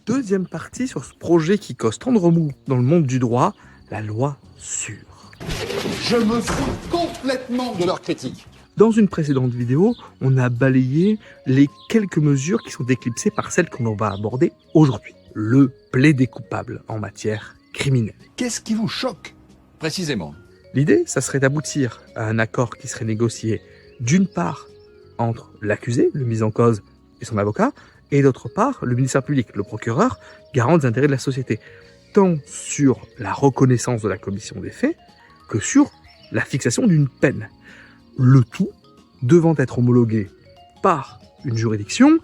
deuxième partie sur ce projet qui cause tant de remous dans le monde du droit, la loi sûre. Je me fous complètement de leurs critiques. Dans une précédente vidéo, on a balayé les quelques mesures qui sont éclipsées par celles que l'on va aborder aujourd'hui. Le plaider coupable en matière criminelle. Qu'est-ce qui vous choque, précisément? L'idée, ça serait d'aboutir à un accord qui serait négocié d'une part entre l'accusé, le mis en cause, et son avocat, et d'autre part le ministère public, le procureur, garant des intérêts de la société, tant sur la reconnaissance de la commission des faits que sur la fixation d'une peine. Le tout devant être homologué par une juridiction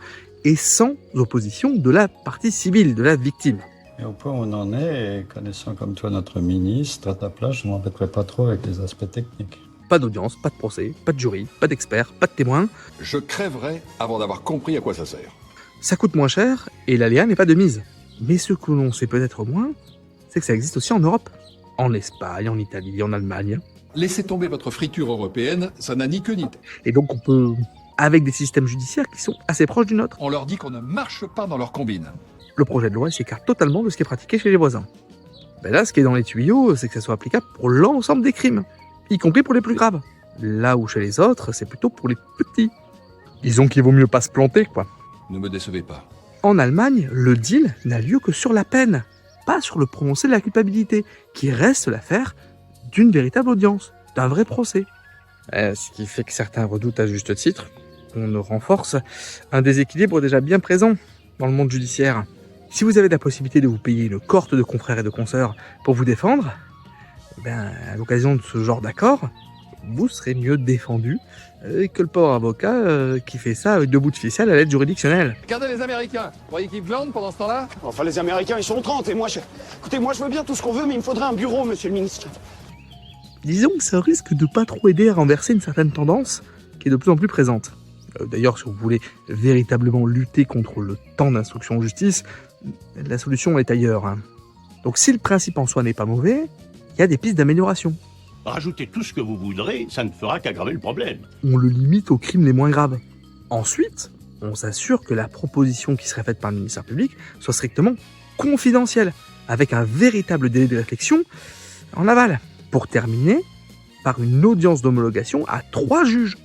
et sans opposition de la partie civile, de la victime. Et au point où on en est, et connaissant comme toi notre ministre, à ta place, je ne m'embêterai pas trop avec les aspects techniques. Pas d'audience, pas de procès, pas de jury, pas d'expert, pas de témoin. Je crèverai avant d'avoir compris à quoi ça sert. Ça coûte moins cher et l'aléa n'est pas de mise. Mais ce que l'on sait peut-être moins, c'est que ça existe aussi en Europe. En Espagne, en Italie, en Allemagne. Laissez tomber votre friture européenne, ça n'a ni queue ni tête. Et donc on peut, avec des systèmes judiciaires qui sont assez proches du nôtre. On leur dit qu'on ne marche pas dans leur combine. Le projet de loi s'écarte totalement de ce qui est pratiqué chez les voisins. Ben là, ce qui est dans les tuyaux, c'est que ça soit applicable pour l'ensemble des crimes, y compris pour les plus graves. Là où chez les autres, c'est plutôt pour les petits. Disons qu'il vaut mieux pas se planter, quoi. Ne me décevez pas. En Allemagne, le deal n'a lieu que sur la peine, pas sur le prononcé de la culpabilité, qui reste l'affaire d'une véritable audience, d'un vrai procès. Ce qui fait que certains redoutent à juste titre qu'on renforce un déséquilibre déjà bien présent dans le monde judiciaire. Si vous avez la possibilité de vous payer une cohorte de confrères et de consoeurs pour vous défendre, à l'occasion de ce genre d'accord, vous serez mieux défendu que le pauvre avocat qui fait ça avec 2 bouts de ficelle à l'aide juridictionnelle. Regardez les Américains. Vous croyez qu'ils glandent pendant ce temps-là? Enfin, les Américains, ils sont 30 et Écoutez, moi, je veux bien tout ce qu'on veut, mais il me faudrait un bureau, monsieur le ministre. Disons que ça risque de pas trop aider à renverser une certaine tendance qui est de plus en plus présente. D'ailleurs, si vous voulez véritablement lutter contre le temps d'instruction en justice, la solution est ailleurs. Donc si le principe en soi n'est pas mauvais, il y a des pistes d'amélioration. Rajoutez tout ce que vous voudrez, ça ne fera qu'aggraver le problème. On le limite aux crimes les moins graves. Ensuite, on s'assure que la proposition qui serait faite par le ministère public soit strictement confidentielle, avec un véritable délai de réflexion en aval, pour terminer par une audience d'homologation à 3 juges.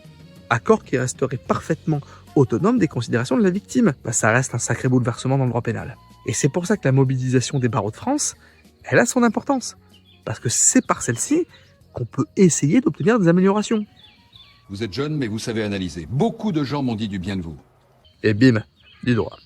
Accord qui resterait parfaitement autonome des considérations de la victime. Ça reste un sacré bouleversement dans le droit pénal. Et c'est pour ça que la mobilisation des barreaux de France, elle a son importance. Parce que c'est par celle-ci qu'on peut essayer d'obtenir des améliorations. Vous êtes jeune, mais vous savez analyser. Beaucoup de gens m'ont dit du bien de vous. Et bim, du droit.